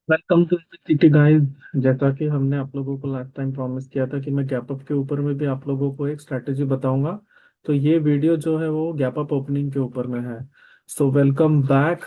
Welcome to TT guys. जैसा कि हमने आप लोगों को लास्ट टाइम प्रॉमिस किया था कि मैं गैप अप के ऊपर में भी आप लोगों को एक स्ट्रैटेजी बताऊंगा। तो ये वीडियो जो है वो गैप अप ओपनिंग के ऊपर में है। So welcome back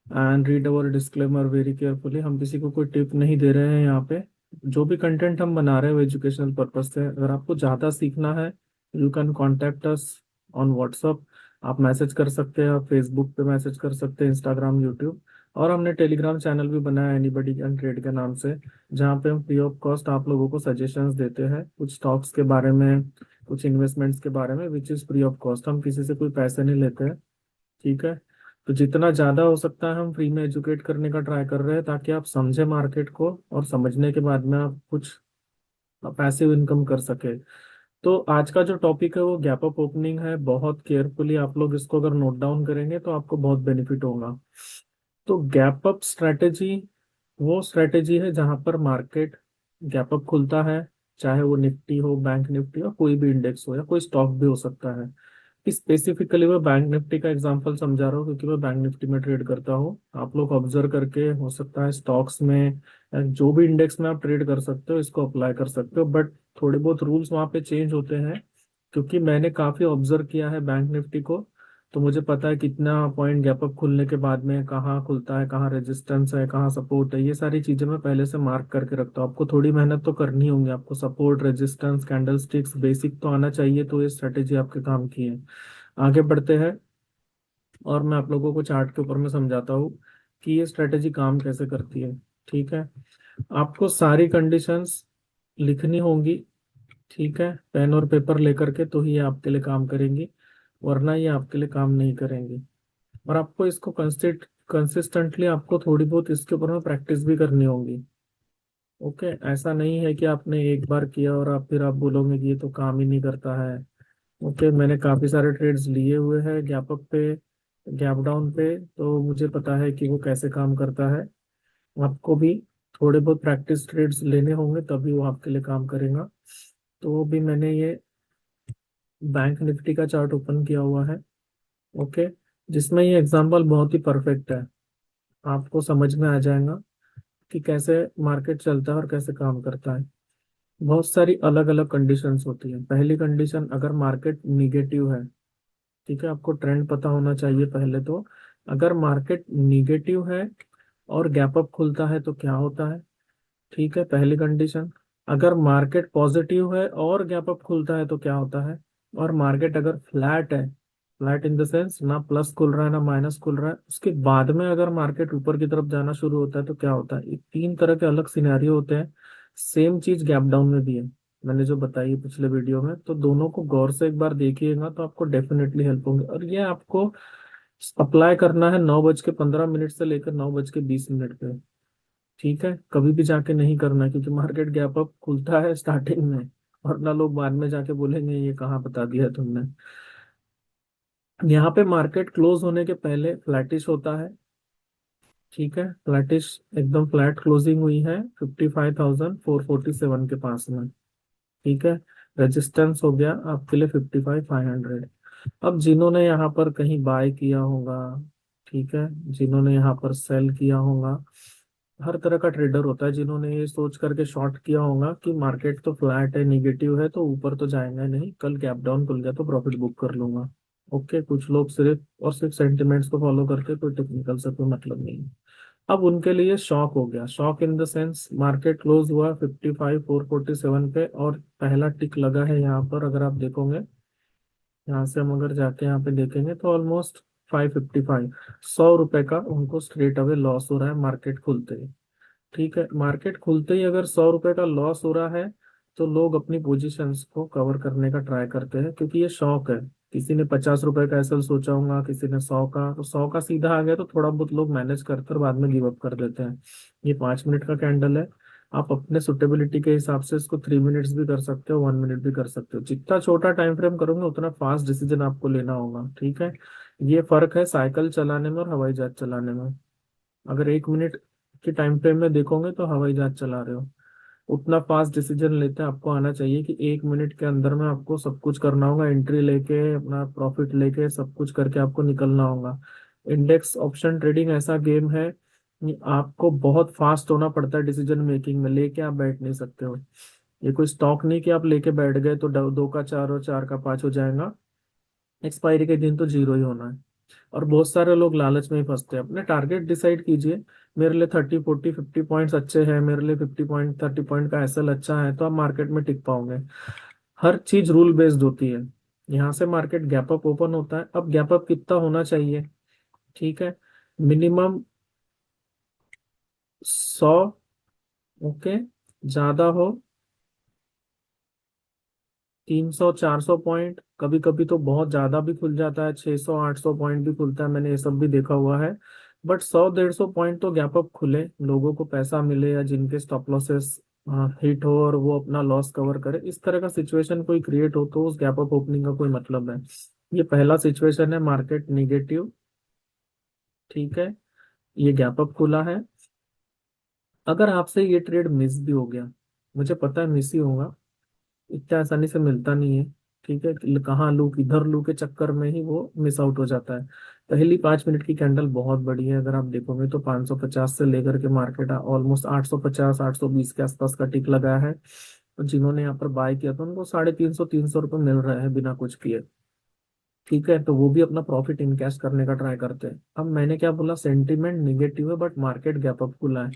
and read our disclaimer very carefully. हम किसी को कोई टिप नहीं दे रहे हैं यहाँ पे। जो भी कंटेंट हम बना रहे हैं वो एजुकेशनल पर्पज से। अगर आपको ज़्यादा सीखना है you can contact us on WhatsApp. आप मैसेज कर सकते हैं, आप फेसबुक पे मैसेज कर सकते हैं, इंस्टाग्राम, यूट्यूब। और हमने टेलीग्राम चैनल भी बनाया है एनीबडी कैन ट्रेड के नाम से, जहाँ पे हम फ्री ऑफ कॉस्ट आप लोगों को सजेशंस देते हैं कुछ स्टॉक्स के बारे में, कुछ इन्वेस्टमेंट्स के बारे में, which is free of cost. हम किसी से कोई पैसे नहीं लेते हैं। ठीक है। तो जितना ज़्यादा हो सकता है हम फ्री में एजुकेट करने का ट्राई कर रहे हैं, ताकि आप समझे मार्केट को और समझने के बाद में आप कुछ पैसिव इनकम कर सके। तो आज का जो टॉपिक है वो गैप अप ओपनिंग है। बहुत केयरफुली आप लोग इसको अगर नोट डाउन करेंगे तो आपको बहुत बेनिफिट होगा। तो गैप अप स्ट्रैटेजी वो स्ट्रैटेजी है जहां पर मार्केट गैप अप खुलता है, चाहे वो निफ्टी हो, बैंक निफ्टी हो, कोई भी इंडेक्स हो या कोई स्टॉक भी हो सकता है। स्पेसिफिकली मैं बैंक निफ्टी का एग्जांपल समझा रहा हूँ क्योंकि मैं बैंक निफ्टी में ट्रेड करता हूँ। आप लोग ऑब्जर्व करके हो सकता है स्टॉक्स में जो भी इंडेक्स में आप ट्रेड कर सकते हो इसको अप्लाई कर सकते हो, बट थोड़े बहुत रूल्स वहाँ पे चेंज होते हैं। क्योंकि मैंने काफी ऑब्जर्व किया है बैंक निफ्टी को, तो मुझे पता है कितना पॉइंट गैप अप खुलने के बाद में कहाँ खुलता है, कहाँ रेजिस्टेंस है, कहाँ सपोर्ट है। ये सारी चीजें मैं पहले से मार्क करके रखता हूँ। आपको थोड़ी मेहनत तो करनी होगी, आपको support, resistance, candle sticks basic तो आना चाहिए, तो ये स्ट्रेटेजी आपके काम की है। आगे बढ़ते हैं और मैं आप लोगों को चार्ट के ऊपर में समझाता हूँ कि ये स्ट्रेटेजी काम कैसे करती है। ठीक है। आपको सारी कंडीशंस लिखनी होंगी। ठीक है, पेन और पेपर लेकर के, तो ही ये आपके लिए काम करेंगी, वरना ये आपके लिए काम नहीं करेंगी। और आपको इसको कंसिस्टेंटली आपको थोड़ी बहुत इसके ऊपर में प्रैक्टिस भी करनी होगी। ओके, ऐसा नहीं है कि आपने एक बार किया और आप फिर आप बोलोगे कि ये तो काम ही नहीं करता है। ओके, मैंने काफी सारे ट्रेड्स लिए हुए हैं गैप अप पे, गैप डाउन पे, तो मुझे पता है कि वो कैसे काम करता है। आपको भी थोड़े बहुत प्रैक्टिस ट्रेड्स लेने होंगे तभी वो आपके लिए काम करेगा। तो भी मैंने ये बैंक निफ्टी का चार्ट ओपन किया हुआ है। ओके, जिसमें ये एग्जांपल बहुत ही परफेक्ट है। आपको समझ में आ जाएगा कि कैसे मार्केट चलता है और कैसे काम करता है। बहुत सारी अलग अलग कंडीशंस होती है। पहली कंडीशन, अगर मार्केट निगेटिव है। ठीक है, आपको ट्रेंड पता होना चाहिए पहले तो। अगर मार्केट निगेटिव है और गैप अप खुलता है तो क्या होता है। ठीक है, पहली कंडीशन। अगर मार्केट पॉजिटिव है और गैप अप खुलता है तो क्या होता है। और मार्केट अगर फ्लैट है, फ्लैट इन द सेंस ना प्लस खुल रहा है ना माइनस खुल रहा है, उसके बाद में अगर मार्केट ऊपर की तरफ जाना शुरू होता है तो क्या होता है। ये तीन तरह के अलग सिनेरियो होते हैं। सेम चीज गैप डाउन में भी है, मैंने जो बताई है पिछले वीडियो में। तो दोनों को गौर से एक बार देखिएगा तो आपको डेफिनेटली हेल्प होंगे। और ये आपको अप्लाई करना है 9:15 से लेकर 9:20 पे। ठीक है, कभी भी जाके नहीं करना है, क्योंकि मार्केट गैप अप खुलता है स्टार्टिंग में, और ना लोग बाद में जाके बोलेंगे ये कहाँ बता दिया तुमने। यहाँ पे मार्केट क्लोज होने के पहले फ्लैटिश होता है। ठीक है, फ्लैटिश, एकदम फ्लैट क्लोजिंग हुई है 55,447 के पास में। ठीक है, रेजिस्टेंस हो गया आपके लिए 55,500। अब जिन्होंने यहाँ पर कहीं बाय किया होगा, ठीक है, जिन्होंने यहाँ पर सेल किया होगा, हर तरह का ट्रेडर होता है जिन्होंने ये सोच करके शॉर्ट किया होगा कि मार्केट तो फ्लैट है, निगेटिव है, तो ऊपर तो जाएगा ही नहीं, कल गैप डाउन खुल गया तो प्रॉफिट बुक कर लूंगा। ओके, कुछ लोग सिर्फ और सिर्फ सेंटिमेंट्स को फॉलो करके, कोई टेक्निकल से कोई मतलब नहीं है। अब उनके लिए शॉक हो गया, shock in the sense market close हुआ 55,447 पे और पहला टिक लगा है यहाँ पर। अगर आप देखोगे यहाँ से, हम अगर जाके यहाँ पे देखेंगे तो ऑलमोस्ट 555, 100 रुपए का उनको स्ट्रेट अवे लॉस हो रहा है मार्केट खुलते ही। ठीक है, मार्केट खुलते ही अगर 100 रुपए का लॉस हो रहा है तो लोग अपनी पोजीशंस को कवर करने का ट्राई करते हैं, क्योंकि ये शौक है। किसी ने 50 रुपए का एसएल सोचा होगा, किसी ने 100 का, तो 100 का सीधा आ गया तो थोड़ा बहुत लोग मैनेज करते और बाद में गिव अप कर देते हैं। ये 5 मिनट का कैंडल है। आप अपने सुटेबिलिटी के हिसाब से इसको 3 मिनट्स भी कर सकते हो, 1 मिनट भी कर सकते हो। जितना छोटा टाइम फ्रेम करोगे उतना फास्ट डिसीजन आपको लेना होगा। ठीक है, ये फर्क है साइकिल चलाने में और हवाई जहाज चलाने में। अगर 1 मिनट के टाइम फ्रेम में देखोगे तो हवाई जहाज चला रहे हो। उतना फास्ट डिसीजन लेते हैं आपको आना चाहिए कि 1 मिनट के अंदर में आपको सब कुछ करना होगा, एंट्री लेके अपना प्रॉफिट लेके सब कुछ करके आपको निकलना होगा। इंडेक्स ऑप्शन ट्रेडिंग ऐसा गेम है आपको बहुत फास्ट होना पड़ता है डिसीजन मेकिंग में, लेके आप बैठ नहीं सकते हो। ये कोई स्टॉक नहीं कि आप लेके बैठ गए तो दो का चार और चार का पांच हो जाएगा, एक्सपायरी के दिन तो जीरो ही होना है। और बहुत सारे लोग लालच में ही फंसते हैं। अपने टारगेट डिसाइड कीजिए, मेरे लिए 30 40 50 पॉइंट्स अच्छे हैं, मेरे लिए 50 पॉइंट 30 पॉइंट का एसएल अच्छा है, तो आप मार्केट में टिक पाओगे। हर चीज रूल बेस्ड होती है। यहाँ से मार्केट गैप अप ओपन होता है। अब गैप अप कितना होना चाहिए? ठीक है, मिनिमम 100। ओके, ज्यादा हो 300 400 पॉइंट, कभी कभी तो बहुत ज्यादा भी खुल जाता है, 600 800 पॉइंट भी खुलता है, मैंने ये सब भी देखा हुआ है। बट 100 150 पॉइंट तो गैप अप खुले, लोगों को पैसा मिले, या जिनके स्टॉप लॉसेस हिट हो और वो अपना लॉस कवर करे, इस तरह का सिचुएशन कोई क्रिएट हो तो उस गैप अप ओपनिंग का कोई मतलब है। ये पहला सिचुएशन है, मार्केट निगेटिव। ठीक है, ये गैप अप खुला है। अगर आपसे ये ट्रेड मिस भी हो गया, मुझे पता है मिस ही होगा, इतना आसानी से मिलता नहीं है। ठीक है, कहाँ लू किधर लू के चक्कर में ही वो मिस आउट हो जाता है। पहली 5 मिनट की कैंडल बहुत बड़ी है, अगर आप देखोगे तो 550 से लेकर के मार्केट ऑलमोस्ट 850 820 के आसपास का टिक लगाया है। और जिन्होंने यहाँ पर बाय किया था उनको 350 300 रुपये मिल रहे हैं बिना कुछ किए। ठीक है, तो वो भी अपना प्रॉफिट इनकैश करने का ट्राई करते हैं। अब मैंने क्या बोला, सेंटीमेंट निगेटिव है बट मार्केट गैप अप खुला है।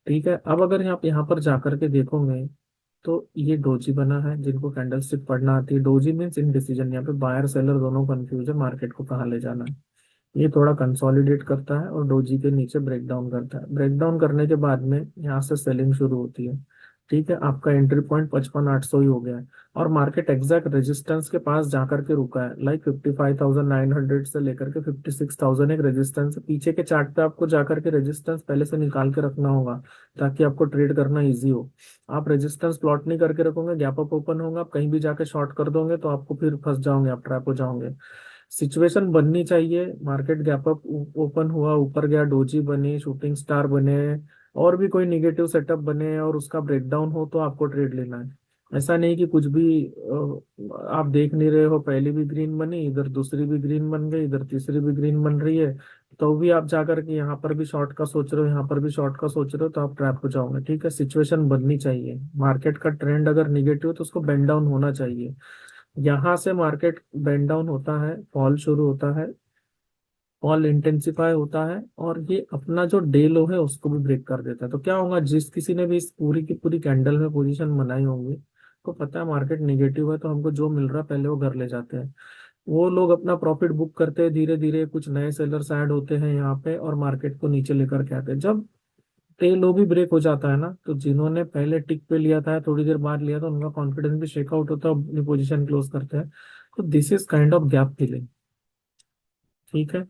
ठीक है, अब अगर आप यहाँ पर जाकर के देखोगे तो ये डोजी बना है। जिनको कैंडल स्टिक पढ़ना आती है, डोजी मीन्स इनडिसीजन, यहाँ पे बायर सेलर दोनों कंफ्यूज है मार्केट को कहाँ ले जाना है। ये थोड़ा कंसोलिडेट करता है और डोजी के नीचे ब्रेक डाउन करता है। ब्रेक डाउन करने के बाद में यहाँ से सेलिंग शुरू होती है। ठीक है, आपका एंट्री पॉइंट 55 800 ही हो गया है। और मार्केट एग्जैक्ट रेजिस्टेंस के पास जाकर के रुका है, लाइक 55,900 से लेकर के 56,000 एक रेजिस्टेंस। पीछे के चार्ट पे आपको जाकर के रेजिस्टेंस पहले से निकाल के रखना होगा, ताकि आपको ट्रेड करना इजी हो। आप रेजिस्टेंस प्लॉट नहीं करके रखोगे, गैप अप ओपन होगा, आप कहीं भी जाके शॉर्ट कर दोगे तो आपको फिर फंस जाओगे, आप ट्रैप हो जाओगे। सिचुएशन बननी चाहिए, मार्केट गैप अप ओपन हुआ, ऊपर गया, डोजी बनी, शूटिंग स्टार बने, और भी कोई निगेटिव सेटअप बने और उसका ब्रेकडाउन हो तो आपको ट्रेड लेना है। ऐसा नहीं कि कुछ भी आप देख नहीं रहे हो, पहली भी ग्रीन बनी, इधर दूसरी भी ग्रीन बन गई, इधर तीसरी भी ग्रीन बन रही है, तो भी आप जाकर के यहाँ पर भी शॉर्ट का सोच रहे हो, यहाँ पर भी शॉर्ट का सोच रहे हो, तो आप ट्रैप हो जाओगे। ठीक है, सिचुएशन बननी चाहिए। मार्केट का ट्रेंड अगर निगेटिव है तो उसको बेंड डाउन होना चाहिए। यहाँ से मार्केट बेंड डाउन होता है, फॉल शुरू होता है, फॉल इंटेंसिफाई होता है, और ये अपना जो डे लो है उसको भी ब्रेक कर देता है। तो क्या होगा, जिस किसी ने भी इस पूरी की पूरी कैंडल में पोजीशन बनाई होंगी, तो पता है मार्केट नेगेटिव है तो हमको जो मिल रहा है पहले वो घर ले जाते हैं। वो लोग अपना प्रॉफिट बुक करते हैं, धीरे धीरे कुछ नए सेलर्स ऐड होते हैं यहाँ पे और मार्केट को नीचे लेकर के आते हैं। जब डे लो भी ब्रेक हो जाता है ना, तो जिन्होंने पहले टिक पे लिया था, थोड़ी देर बाद लिया था, उनका कॉन्फिडेंस भी शेक आउट होता है, अपनी पोजीशन क्लोज करते हैं। तो this is kind of gap filling. ठीक है,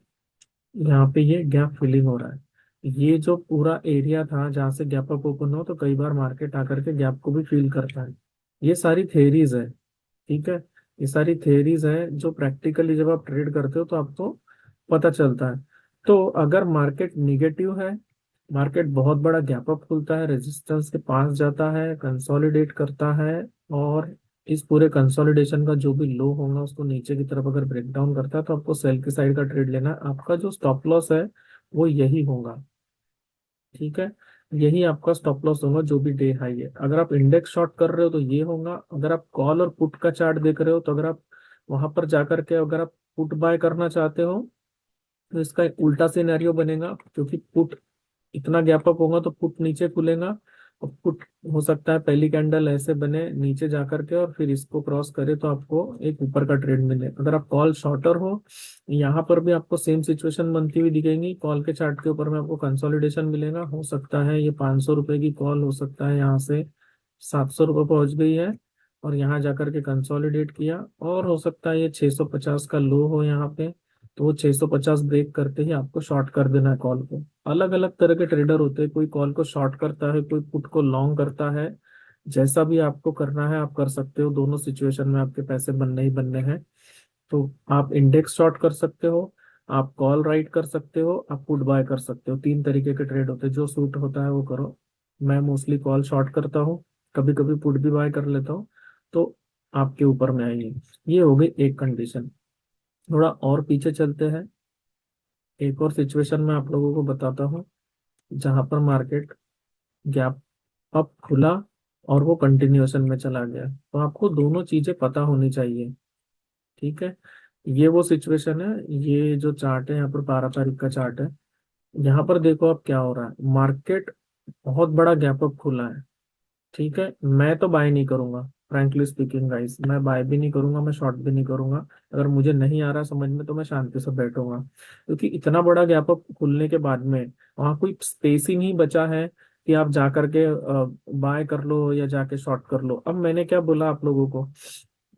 यहाँ पे ये गैप फिलिंग हो रहा है। ये जो पूरा एरिया था जहाँ से गैप अप ओपन हो, तो कई बार मार्केट आकर के गैप को भी फील करता है। ये सारी थेरीज है। ठीक है, ये सारी थेरीज है जो प्रैक्टिकली जब आप ट्रेड करते हो तो आपको पता चलता है। तो अगर मार्केट निगेटिव है, मार्केट बहुत बड़ा गैप अप खुलता है, रेजिस्टेंस के पास जाता है, कंसोलिडेट करता है, और इस पूरे कंसोलिडेशन का जो भी लो होगा उसको नीचे की तरफ अगर ब्रेक डाउन करता है, तो आपको सेल की साइड का ट्रेड लेना है। आपका जो स्टॉप लॉस है वो यही होगा। ठीक है, यही आपका स्टॉप लॉस होगा जो भी डे हाई है। अगर आप इंडेक्स शॉर्ट कर रहे हो तो ये होगा। अगर आप कॉल और पुट का चार्ट देख रहे हो, तो अगर आप वहां पर जाकर के अगर आप पुट बाय करना चाहते हो, तो इसका एक उल्टा सिनेरियो बनेगा, क्योंकि पुट इतना गैप अप होगा तो पुट नीचे खुलेगा। और पुट हो सकता है पहली कैंडल ऐसे बने नीचे जाकर के और फिर इसको क्रॉस करे तो आपको एक ऊपर का ट्रेड मिले। अगर आप कॉल शॉर्टर हो, यहाँ पर भी आपको सेम सिचुएशन बनती हुई दिखेगी। कॉल के चार्ट के ऊपर में आपको कंसोलिडेशन मिलेगा, हो सकता है ये 500 रुपए की कॉल हो सकता है यहाँ से 700 रुपये पहुंच गई है और यहाँ जाकर के कंसोलिडेट किया, और हो सकता है ये 650 का लो हो यहाँ पे, तो वो 650 ब्रेक करते ही आपको शॉर्ट कर देना है कॉल को। अलग अलग तरह के ट्रेडर होते हैं, कोई कॉल को शॉर्ट करता है, कोई पुट को लॉन्ग करता है। जैसा भी आपको करना है आप कर सकते हो, दोनों सिचुएशन में आपके पैसे बनने ही बनने हैं। तो आप इंडेक्स शॉर्ट कर सकते हो, आप कॉल राइट कर सकते हो, आप पुट बाय कर सकते हो। 3 तरीके के ट्रेड होते हैं, जो सूट होता है वो करो। मैं मोस्टली कॉल शॉर्ट करता हूँ, कभी कभी पुट भी बाय कर लेता हूँ। तो आपके ऊपर में आएगी। ये हो गई एक कंडीशन। थोड़ा और पीछे चलते हैं, एक और सिचुएशन मैं आप लोगों को बताता हूँ। जहां पर मार्केट गैप अप खुला और वो कंटिन्यूएशन में चला गया। तो आपको दोनों चीजें पता होनी चाहिए। ठीक है, ये वो सिचुएशन है। ये जो चार्ट है यहाँ पर 12 तारीख का चार्ट है। यहाँ पर देखो अब क्या हो रहा है, मार्केट बहुत बड़ा गैप अप खुला है। ठीक है, मैं तो बाय नहीं करूंगा, फ्रैंकली स्पीकिंग गाइस, मैं बाय भी नहीं करूंगा, मैं शॉर्ट भी नहीं करूंगा। अगर मुझे नहीं आ रहा समझ में तो मैं शांति से बैठूंगा, क्योंकि इतना बड़ा गैप अप खुलने के बाद में वहां कोई स्पेस ही नहीं बचा है कि आप जा करके बाय कर लो या जाके शॉर्ट कर लो। अब मैंने क्या बोला आप लोगों को,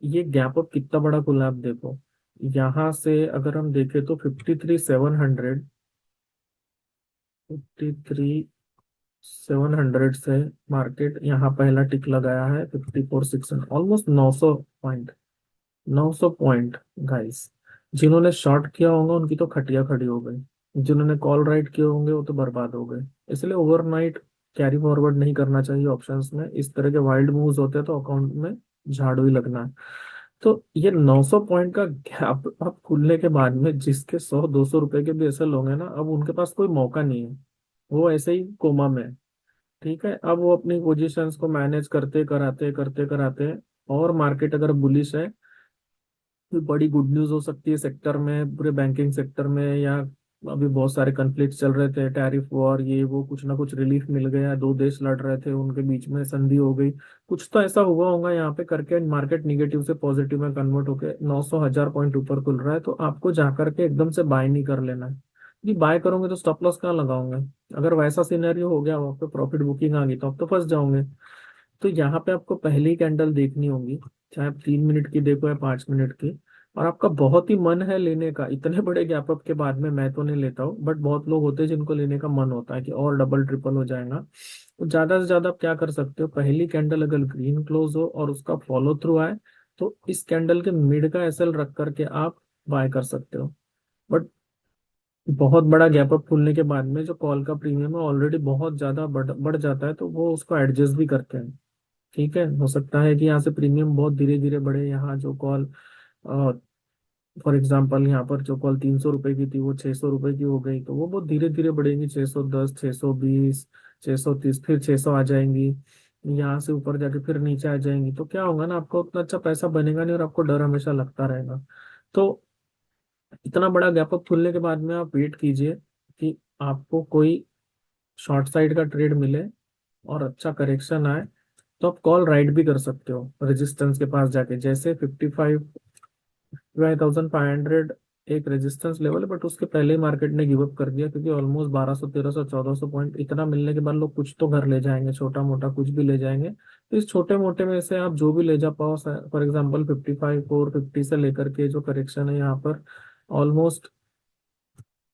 ये गैप अप कितना बड़ा खुला है आप देखो। यहाँ से अगर हम देखें तो 53,700, 53,700 से मार्केट यहाँ पहला टिक लगाया है 54,600, ऑलमोस्ट 900 पॉइंट, 900 पॉइंट गाइस। जिन्होंने शॉर्ट किया होगा उनकी तो खटिया खड़ी हो गई, जिन्होंने कॉल राइट किए होंगे वो तो बर्बाद हो गए। इसलिए ओवरनाइट कैरी फॉरवर्ड नहीं करना चाहिए ऑप्शंस में। इस तरह के वाइल्ड मूव्स होते हैं तो अकाउंट में झाड़ू ही लगना है। तो ये 900 पॉइंट का गैप अब खुलने के बाद में जिसके 100-200 रुपए के भी एसएल होंगे ना, अब उनके पास कोई मौका नहीं है, वो ऐसे ही कोमा में है। ठीक है, अब वो अपनी पोजीशंस को मैनेज करते कराते, और मार्केट अगर बुलिश है, कोई बड़ी गुड न्यूज हो सकती है सेक्टर में, पूरे बैंकिंग सेक्टर में, या अभी बहुत सारे कन्फ्लिक्ट चल रहे थे, टैरिफ वॉर ये वो, कुछ ना कुछ रिलीफ मिल गया, दो देश लड़ रहे थे उनके बीच में संधि हो गई, कुछ तो ऐसा हुआ होगा यहाँ पे करके मार्केट निगेटिव से पॉजिटिव में कन्वर्ट होके 900 1000 पॉइंट ऊपर खुल रहा है। तो आपको जाकर के एकदम से बाय नहीं कर लेना है, कि बाय करोगे तो स्टॉप लॉस कहाँ लगाओगे। अगर वैसा सिनेरियो हो गया वहाँ पे प्रॉफिट बुकिंग आ गई तो आप तो फंस जाओगे। तो यहाँ पे आपको पहली कैंडल देखनी होगी, चाहे आप 3 मिनट की देखो या 5 मिनट की, और आपका बहुत ही मन है लेने का, इतने बड़े गैप अप के बाद में मैं तो नहीं लेता हूँ, बट बहुत लोग होते हैं जिनको लेने का मन होता है कि और डबल ट्रिपल हो जाएगा। तो ज्यादा से ज्यादा आप क्या कर सकते हो, पहली कैंडल अगर ग्रीन क्लोज हो और उसका फॉलो थ्रू आए तो इस कैंडल के मिड का एसएल रख करके आप बाय कर सकते हो। बट बहुत बड़ा गैप अप खुलने के बाद में जो कॉल का प्रीमियम है ऑलरेडी बहुत ज्यादा बढ़ जाता है, तो वो उसको एडजस्ट भी करते हैं। ठीक है, हो सकता है कि यहाँ से प्रीमियम बहुत धीरे धीरे बढ़े, यहाँ जो कॉल फॉर एग्जांपल यहाँ पर जो कॉल 300 रुपए की थी वो 600 रुपए की हो गई, तो वो बहुत धीरे धीरे बढ़ेंगी, 610, 620, 630, फिर 600 आ जाएंगी, यहाँ से ऊपर जाके फिर नीचे आ जाएंगी। तो क्या होगा ना, आपको उतना अच्छा पैसा बनेगा नहीं और आपको डर हमेशा लगता रहेगा। तो इतना बड़ा गैप अप खुलने के बाद में आप वेट कीजिए कि आपको कोई शॉर्ट साइड का ट्रेड मिले और अच्छा करेक्शन आए, तो आप कॉल राइट भी कर सकते हो रेजिस्टेंस के पास जाके। जैसे 55,500 एक रेजिस्टेंस लेवल है, बट उसके पहले ही मार्केट ने गिव अप कर दिया, क्योंकि ऑलमोस्ट 1200 1300 1400 पॉइंट इतना मिलने के बाद लोग कुछ तो घर ले जाएंगे, छोटा मोटा कुछ भी ले जाएंगे। तो इस छोटे मोटे में से आप जो भी ले जा पाओ, फॉर एग्जाम्पल 55,450 से लेकर के जो करेक्शन है यहाँ पर ऑलमोस्ट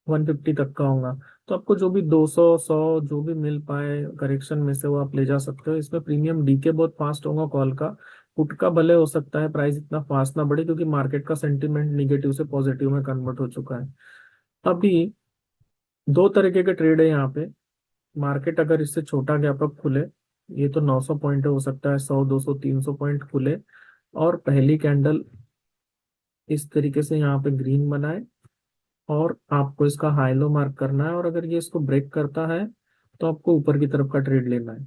150 तक का होगा। तो आपको जो भी 200 100 जो भी मिल पाए करेक्शन में से वो आप ले जा सकते हो। इसमें प्रीमियम डीके बहुत फास्ट होगा कॉल का। पुट का भले हो सकता है प्राइस इतना फास्ट ना बढ़े, क्योंकि मार्केट का सेंटीमेंट निगेटिव से पॉजिटिव में कन्वर्ट हो चुका है। अभी दो तरीके के ट्रेड है यहाँ पे। मार्केट अगर इससे छोटा गैप अप खुले, ये तो 900 पॉइंट हो सकता है, 100 200 300 पॉइंट खुले और पहली कैंडल इस तरीके से यहाँ पे ग्रीन बनाए, और आपको इसका हाई लो मार्क करना है, और अगर ये इसको ब्रेक करता है तो आपको ऊपर की तरफ का ट्रेड लेना है।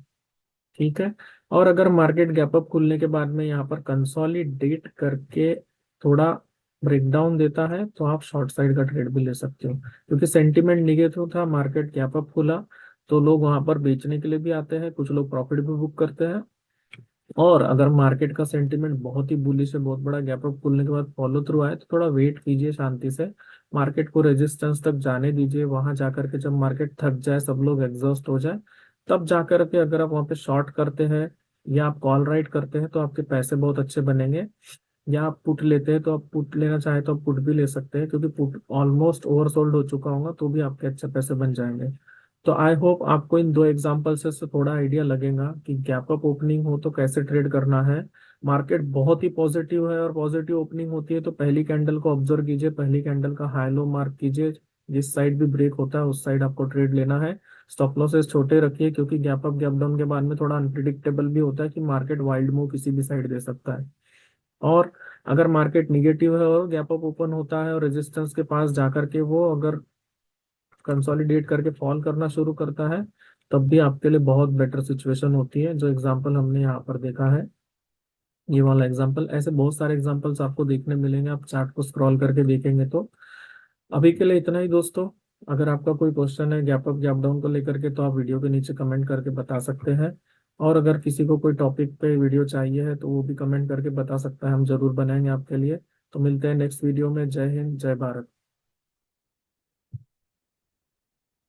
ठीक है, और अगर मार्केट गैप अप खुलने के बाद में यहाँ पर कंसोलिडेट करके थोड़ा ब्रेकडाउन देता है तो आप शॉर्ट साइड का ट्रेड भी ले सकते हो, क्योंकि सेंटीमेंट निगेटिव था, मार्केट गैप अप खुला तो लोग वहां पर बेचने के लिए भी आते हैं, कुछ लोग प्रॉफिट भी बुक करते हैं। और अगर मार्केट का सेंटीमेंट बहुत ही बुलिश है, बहुत बड़ा गैप अप खुलने के बाद फॉलो थ्रू आए, तो थोड़ा वेट कीजिए शांति से, मार्केट को रेजिस्टेंस तक जाने दीजिए। वहां जाकर के जब मार्केट थक जाए, सब लोग एग्जॉस्ट हो जाए, तब जाकर के अगर आप वहां पे शॉर्ट करते हैं या आप कॉल राइट करते हैं तो आपके पैसे बहुत अच्छे बनेंगे। या आप पुट लेते हैं तो आप पुट लेना चाहे तो आप पुट भी ले सकते हैं, क्योंकि पुट ऑलमोस्ट ओवरसोल्ड हो चुका होगा तो भी आपके अच्छे पैसे बन जाएंगे। तो आई होप आपको इन दो एग्जांपल से थोड़ा आइडिया लगेगा कि गैप अप ओपनिंग हो तो कैसे ट्रेड करना है। मार्केट बहुत ही पॉजिटिव है और पॉजिटिव ओपनिंग होती है तो पहली कैंडल को ऑब्जर्व कीजिए, पहली कैंडल का हाई लो मार्क कीजिए, जिस साइड भी ब्रेक होता है उस साइड आपको ट्रेड लेना है। स्टॉप लॉसेस छोटे रखिए, क्योंकि गैप अप गैप डाउन के बाद में थोड़ा अनप्रिडिक्टेबल भी होता है कि मार्केट वाइल्ड मूव किसी भी साइड दे सकता है। और अगर मार्केट निगेटिव है और गैप अप ओपन होता है और रेजिस्टेंस के पास जाकर के वो अगर कंसोलिडेट करके फॉल करना शुरू करता है, तब भी आपके लिए बहुत बेटर सिचुएशन होती है, जो एग्जांपल हमने यहाँ पर देखा है। ये वाला एग्जांपल, ऐसे बहुत सारे एग्जांपल्स आपको देखने मिलेंगे, आप चार्ट को स्क्रॉल करके देखेंगे तो। अभी के लिए इतना ही दोस्तों। अगर आपका कोई क्वेश्चन है गैप अप गैप डाउन को लेकर के, तो आप वीडियो के नीचे कमेंट करके बता सकते हैं। और अगर किसी को कोई टॉपिक पे वीडियो चाहिए है, तो वो भी कमेंट करके बता सकता है, हम जरूर बनाएंगे आपके लिए। तो मिलते हैं नेक्स्ट वीडियो में। जय हिंद, जय भारत।